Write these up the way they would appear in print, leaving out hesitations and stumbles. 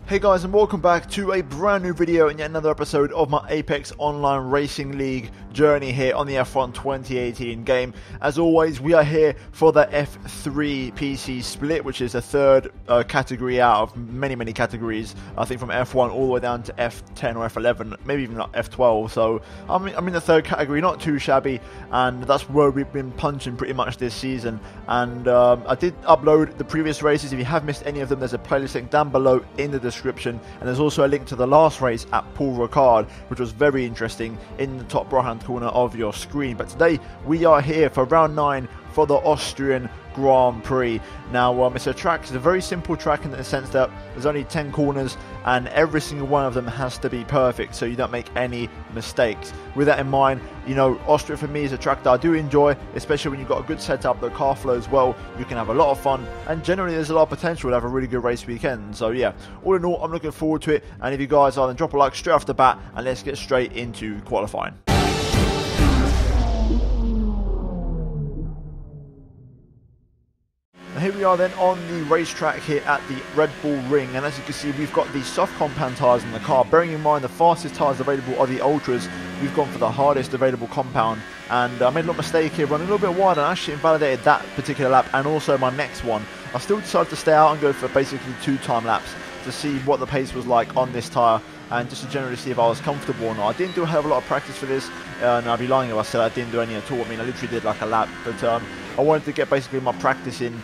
Hey guys, and welcome back to a brand new video and yet another episode of my Apex Online Racing League journey here on the F1 2018 game. As always, we are here for the F3 PC split, which is the third category out of many categories. I think from F1 all the way down to F10 or F11, maybe even not F12. So I'm in the third category, not too shabby, and that's where we've been punching pretty much this season. And I did upload the previous races. If you have missed any of them, there's a playlist link down below in the description, and there's also a link to the last race at Paul Ricard, which was very interesting, in the top right hand corner of your screen. But today we are here for round 9 for the Austrian Grand Prix. Now it's a very simple track in the sense that there's only 10 corners and every single one of them has to be perfect so you don't make any mistakes. With that in mind, you know, Austria for me is a track that I do enjoy, especially when you've got a good setup, the car flows well, you can have a lot of fun, and generally there's a lot of potential to have a really good race weekend. So yeah, all in all, I'm looking forward to it, and if you guys are, then drop a like straight off the bat and let's get straight into qualifying. Here we are then on the racetrack here at the Red Bull Ring, and as you can see we've got the soft compound tyres in the car. Bearing in mind the fastest tyres available are the Ultras, we've gone for the hardest available compound, and I made a little mistake here running a little bit wide and actually invalidated that particular lap and also my next one. I still decided to stay out and go for basically 2 time laps to see what the pace was like on this tyre and just to generally see if I was comfortable or not. I didn't do a hell of a lot of practice for this, and I'd be lying if I said I didn't do any at all. I mean, I literally did like a lap, but I wanted to get basically my practice in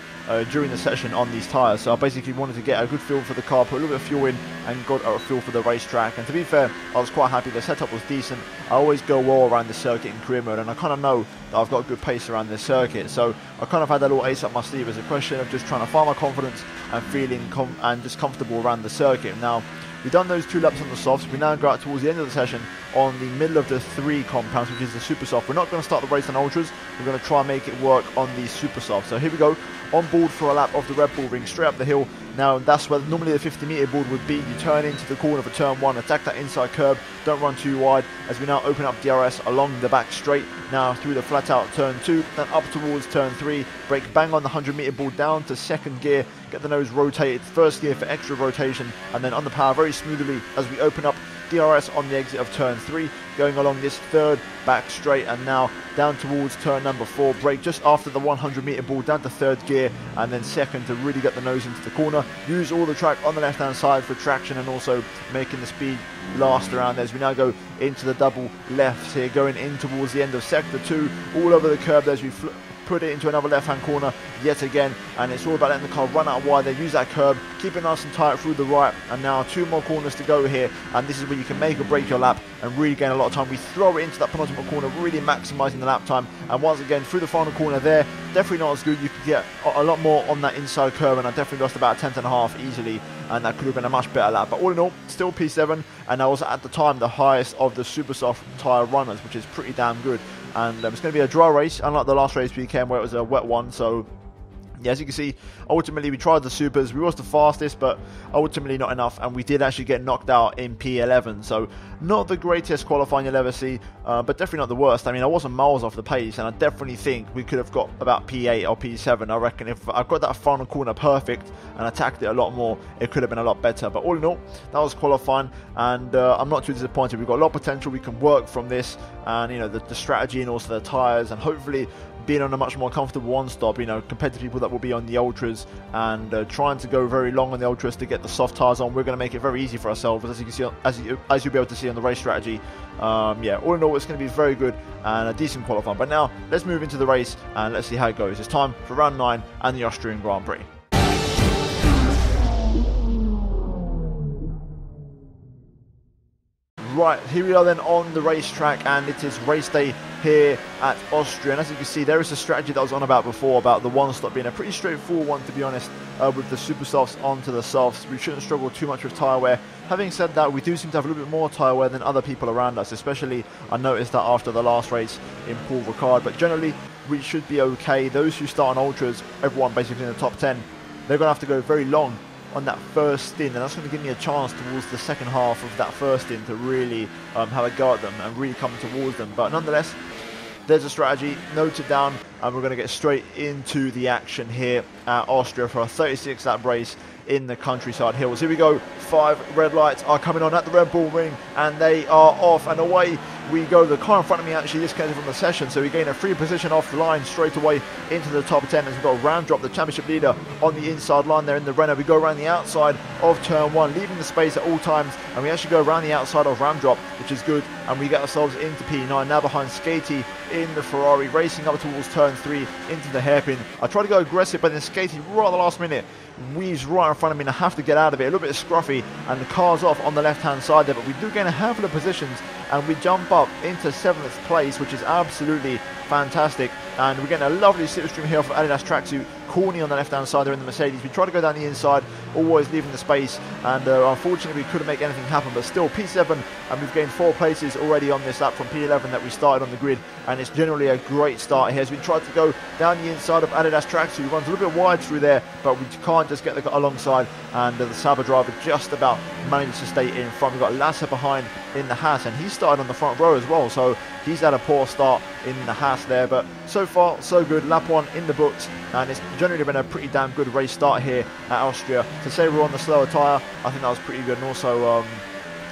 during the session on these tyres. So I basically wanted to get a good feel for the car, put a little bit of fuel in and got a feel for the racetrack. And to be fair, I was quite happy. The setup was decent. I always go well around the circuit in career mode, and I kind of know that I've got a good pace around this circuit. So I kind of had that little ace up my sleeve as a question of just trying to find my confidence and feeling just comfortable around the circuit. Now, we've done those 2 laps on the softs. We now go out towards the end of the session on the middle of the 3 compounds, which is the super soft. We're not going to start the race on ultras. We're going to try and make it work on the super soft. So here we go, on board for a lap of the Red Bull Ring, straight up the hill. Now that's where normally the 50-meter board would be. You turn into the corner for turn 1, attack that inside curb, don't run too wide, as we now open up DRS along the back straight, now through the flat out turn 2, then up towards turn 3, brake bang on the 100-meter board down to 2nd gear, get the nose rotated, 1st gear for extra rotation, and then on the power very smoothly as we open up DRS on the exit of turn 3, going along this 3rd back straight, and now down towards turn number 4, brake just after the 100-meter ball down to 3rd gear, and then 2nd to really get the nose into the corner. Use all the track on the left hand side for traction and also making the speed last around there as we now go into the double lefts here, going in towards the end of sector 2, all over the curb as we put it into another left hand corner yet again, and it's all about letting the car run out wide there, use that curb, keep it nice and tight through the right, and now 2 more corners to go here, and this is where you can make or break your lap and really gain a lot of time. We throw it into that penultimate corner, really maximising the lap time, and once again through the final corner there, definitely not as good. You could get a lot more on that inside curve, and I definitely lost about a 10th&a-half easily, and that could have been a much better lap. But all in all, still P7, and I was at the time the highest of the super soft tyre runners, which is pretty damn good. And it's going to be a dry race, unlike the last race weekend where it was a wet one. So yeah, as you can see, ultimately we tried the supers. We was the fastest, but ultimately not enough, and we did actually get knocked out in P11. So not the greatest qualifying you'll ever see, but definitely not the worst. I mean, I wasn't miles off the pace, and I definitely think we could have got about P8 or P7. I reckon if I got that final corner perfect and attacked it a lot more, it could have been a lot better. But all in all, that was qualifying, and I'm not too disappointed. We've got a lot of potential. We can work from this, and you know, the strategy and also the tyres, and hopefully being on a much more comfortable one stop, you know, compared to people that will be on the ultras and trying to go very long on the ultras to get the soft tyres on. We're going to make it very easy for ourselves, as you can see, as you'll be able to see on the race strategy. Yeah, all in all, it's going to be very good and a decent qualifying. But now let's move into the race and let's see how it goes. It's time for round 9 and the Austrian Grand Prix. Right, here we are then on the racetrack, and it is race day here at Austria. And as you can see, there is a strategy that I was on about before, about the one stop being a pretty straightforward one, to be honest, with the super softs onto the softs. We shouldn't struggle too much with tyre wear. Having said that, we do seem to have a little bit more tyre wear than other people around us, especially I noticed that after the last race in Paul Ricard. But generally, we should be okay. Those who start on ultras, everyone basically in the top 10, they're going to have to go very long on that first stint, and that's going to give me a chance towards the second half of that first stint to really have a go at them and really come towards them. But nonetheless, there's a strategy noted down, and we're going to get straight into the action here at Austria for a 36 lap race in the countryside hills. Here we go. 5 red lights are coming on at the Red Bull Ring, and they are off and away we go. The car in front of me actually disconnected from the session, so we gain a free position off the line straight away into the top 10 as we've got a round drop, the championship leader on the inside line there in the Renault. We go around the outside of turn 1, leaving the space at all times, and we actually go around the outside of round drop, which is good, and we get ourselves into P9 now behind Skatey in the Ferrari, racing up towards turn 3 into the hairpin. I try to go aggressive, but then Skatey right at the last minute weaves right in front of me and I have to get out of it. A little bit scruffy, and the car's off on the left hand side there, but we do gain a handful of positions and we jump up into 7th place, which is absolutely fantastic. And we're getting a lovely slipstream here for Adidas tracksuit. Corny on the left hand side there in the Mercedes. We try to go down the inside, always leaving the space, and unfortunately we couldn't make anything happen, but still P7, and we've gained 4 places already on this lap from P11 that we started on the grid, and it's generally a great start here as we try to go down the inside of Adidas tracksuit. He runs a little bit wide through there, but we can't just get the alongside, and the Sauber driver just about manages to stay in front. We've got Lasser behind in the Haas, and he started on the front row as well, so he's had a poor start in the Haas there, but so far so good. Lap 1 in the books, and it's generally been a pretty damn good race start here at Austria. To say we're on the slower tyre, I think that was pretty good, and also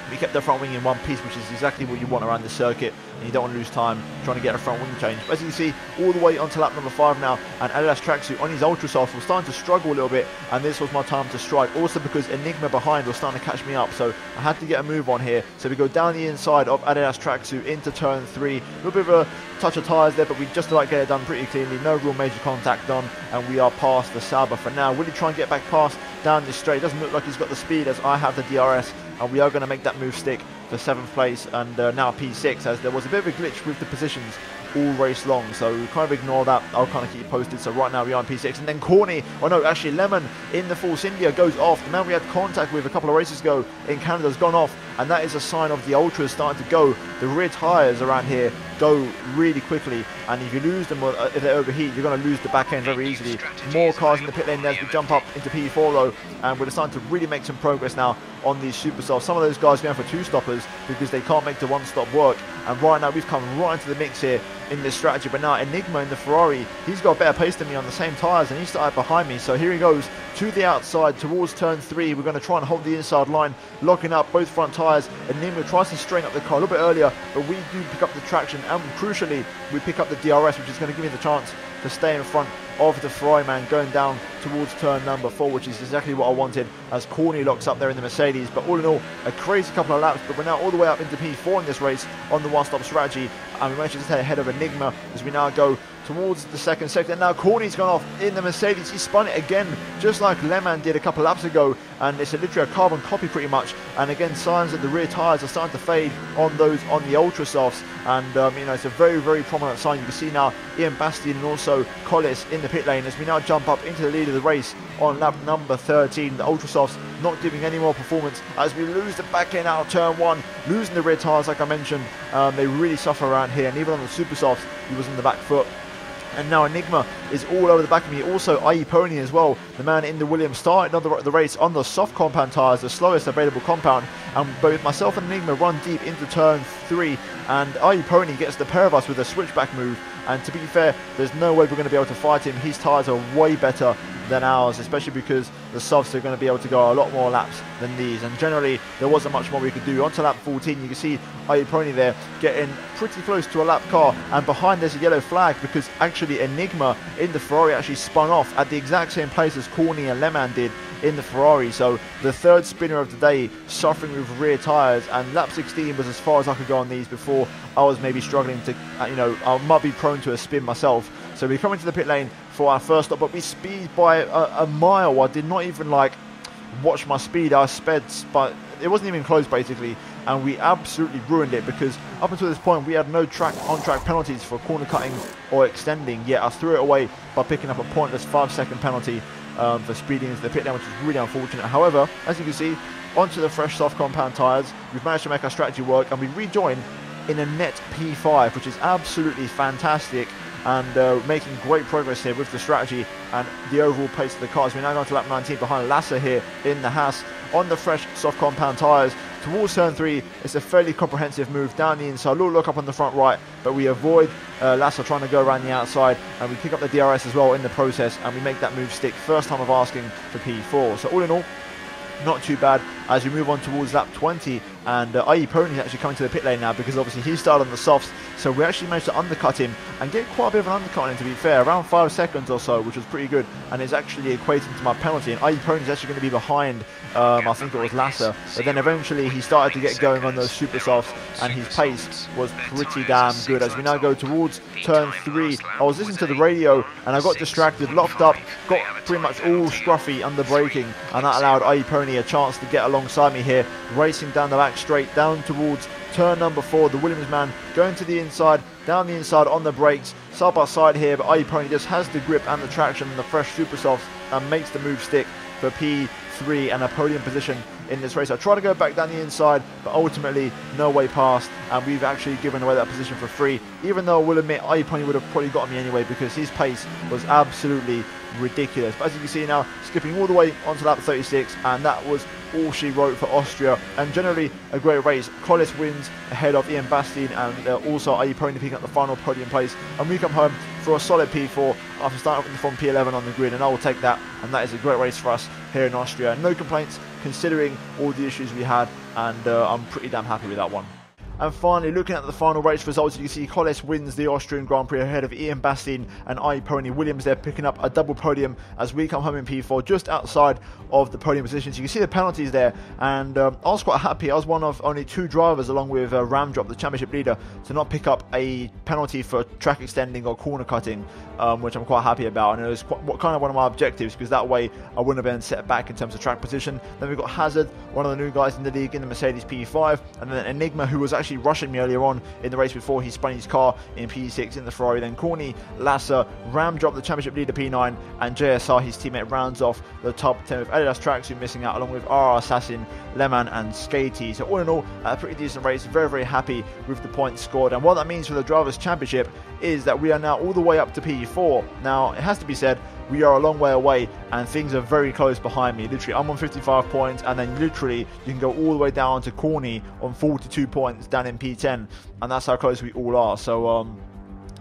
we kept the front wing in one piece, which is exactly what you want around the circuit, and you don't want to lose time trying to get a front wing change. But as you can see, all the way onto lap number 5 now, and Adidas tracksuit on his ultra soft was starting to struggle a little bit, and this was my time to strike. Also because Enigma behind was starting to catch me up, so I had to get a move on here. So we go down the inside of Adidas tracksuit into turn 3. A little bit of a touch of tyres there, but we just like get it done pretty cleanly. No real major contact done, and we are past the Sauber for now. Will he try and get back past down this straight? It doesn't look like he's got the speed as I have the DRS, and we are going to make that move stick for 7th place, and now P6, as there was a bit of a glitch with the positions all race long, so we kind of ignore that. I'll kind of keep you posted. So right now we are on P6, and then Corny, oh no, actually Lemon in the Force India goes off. The man we had contact with a couple of races ago in Canada has gone off, and that is a sign of the ultras starting to go. The rear tyres around here go really quickly, and if you lose them, or if they overheat, you're going to lose the back end very easily. More cars in the pit lane there as we jump up into P4 though, and we're starting to really make some progress now on these super softs. Some of those guys going for 2 stoppers because they can't make the 1-stop work, and right now we've come right into the mix here in this strategy. But now Enigma in the Ferrari, he's got better pace than me on the same tyres, and he started behind me, so here he goes to the outside towards turn 3. We're going to try and hold the inside line, locking up both front tyres. Enigma tries to straighten up the car a little bit earlier, but we do pick up the traction, and crucially we pick up the DRS, which is going to give me the chance to stay in front of the Ferrari man going down towards turn number 4, which is exactly what I wanted, as Corny locks up there in the Mercedes. But all in all, a crazy couple of laps, but we're now all the way up into P4 in this race on the 1-stop strategy, and we managed to stay ahead of Enigma as we now go towards the 2nd sector. And now Corny's gone off in the Mercedes. He spun it again, just like Lehmann did a couple laps ago, and it's literally a carbon copy pretty much. And again, signs that the rear tyres are starting to fade on those on the ultra softs, and you know, it's a very, very prominent sign. You can see now Ian Bastian and also Collis in the pit lane as we now jump up into the lead of the race on lap number 13. The ultra softs not giving any more performance as we lose the back end out of turn 1, losing the rear tyres like I mentioned. They really suffer around here, and even on the super softs he was in the back foot. And now Enigma is all over the back of me. Also IE Pony as well, the man in the Williams, started the race on the soft compound tyres, the slowest available compound, and both myself and Enigma run deep into turn 3, and IE Pony gets the pair of us with a switchback move. And to be fair, there's no way we're going to be able to fight him. His tyres are way better than ours, especially because the softs are going to be able to go a lot more laps than these, and generally there wasn't much more we could do. Onto lap 14, you can see IE Pony there getting pretty close to a lap car, and behind there's a yellow flag because actually Enigma in the Ferrari actually spun off at the exact same place as Corny and Lehmann did in the Ferrari. So the 3rd spinner of the day suffering with rear tyres, and lap 16 was as far as I could go on these before I was maybe struggling to, you know, I might be prone to a spin myself. So we come into the pit lane for our first stop, but we speed by a mile. I did not even like watch my speed. I sped, but it wasn't even close basically, and we absolutely ruined it because up until this point we had no on-track penalties for corner cutting or extending, yet I threw it away by picking up a pointless 5-second penalty for speeding into the pit lane, which is really unfortunate. However, as you can see, onto the fresh soft compound tyres, we've managed to make our strategy work, and we rejoin in a net P5, which is absolutely fantastic, and making great progress here with the strategy and the overall pace of the cars. We're now going to lap 19 behind Lasser here in the Haas on the fresh soft compound tyres. towards turn 3. It's a fairly comprehensive move down the inside, little look up on the front right, but we avoid Lasser trying to go around the outside, and we pick up the DRS as well in the process, and we make that move stick. First time of asking for P4. So all in all, not too bad as we move on towards lap 20, and IE Pony is actually coming to the pit lane now, because obviously he started on the softs, so we actually managed to undercut him and get quite a bit of an undercut on him, to be fair, around 5 seconds or so, which was pretty good, and it's actually equating to my penalty. And IE Pony is actually going to be behind, I think it was Lasser, but then eventually he started to get going on those super softs, and his pace was pretty damn good. As we now go towards turn 3, I was listening to the radio and I got distracted, locked up, got pretty much all scruffy under braking, and that allowed IE Pony a chance to get alongside me here, racing down the back straight down towards turn number 4. The Williams man going to the inside, down the inside on the brakes, side by side here, but IE Pony just has the grip and the traction and the fresh super softs and makes the move stick for P3 and a podium position in this race. I try to go back down the inside, but ultimately no way past, and we've actually given away that position for free, even though I will admit IE Pony would have probably got me anyway, because his pace was absolutely ridiculous. But as you can see now, skipping all the way onto lap 36, and that was all she wrote for Austria, and generally a great race. Collis wins ahead of Ian Bastien, and also IE Pony picking up the final podium place, and we come home for a solid P4 after starting from P11 on the grid, and I will take that, and that is a great race for us here in Austria. No complaints considering all the issues we had, and I'm pretty damn happy with that one. And finally, looking at the final race results, you can see Collis wins the Austrian Grand Prix ahead of Ian Bastien and IE Pony. Williams there picking up a double podium as we come home in P4, just outside of the podium positions. You can see the penalties there, and I was quite happy. I was one of only 2 drivers, along with Ramdrop, the championship leader, to not pick up a penalty for track extending or corner cutting, which I'm quite happy about. And it was kind of one of my objectives, because that way I wouldn't have been set back in terms of track position. Then we've got Hazard, one of the new guys in the league, in the Mercedes P5, and then Enigma, who was actually rushing me earlier on in the race before he spun his car in P6 in the Ferrari. Then Corny, Lasser, Ramdrop, the championship leader P9, and JSR, his teammate, rounds off the top 10 with Adidas Tracksuit missing out, along with AOR, Assassin, Lehman and Skatey. So all in all, a pretty decent race. Very, very happy with the points scored. And what that means for the Drivers' Championship is that we are now all the way up to P4. Now, it has to be said, we are a long way away, and things are very close behind me. Literally, I'm on 55 points, and then literally you can go all the way down to Corny on 42 points down in P10, and that's how close we all are. So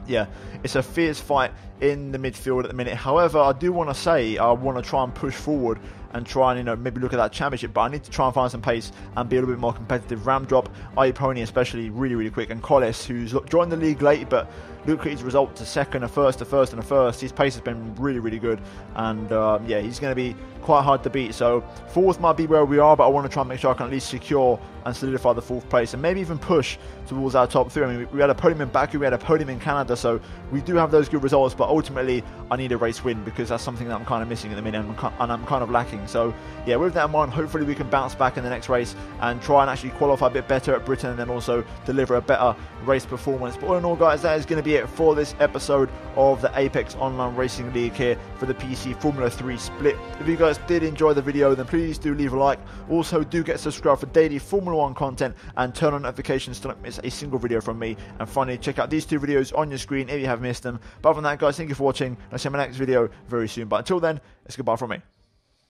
yeah, it's a fierce fight in the midfield at the minute. However, I do want to say I want to try and push forward and try and, maybe look at that championship, but I need to try and find some pace and be a little bit more competitive. Ramdrop, IE Pony especially, really, really quick, and Collis, who's joined the league late, but look at his result to second, a first, a first, and a first. His pace has been really, really good, and yeah, he's going to be quite hard to beat. So 4th might be where we are, but I want to try and make sure I can at least secure and solidify the 4th place, and maybe even push towards our top 3. I mean, we had a podium in Baku, we had a podium in Canada, so we do have those good results, but ultimately I need a race win, because that's something that I'm kind of missing at the minute, and I'm kind of lacking. So yeah, with that in mind, hopefully we can bounce back in the next race and try and actually qualify a bit better at Britain, and then also deliver a better race performance. But all in all, guys, that is going to be it for this episode of the Apex Online Racing League here for the PC Formula 3 split. If you guys did enjoy the video, then please do leave a like. Also, do get subscribed for daily Formula 1 content, and turn on notifications to not miss a single video from me. And finally, check out these 2 videos on your screen if you have missed them. But other than that, guys, thank you for watching. I'll see you in my next video very soon. But until then, it's goodbye from me.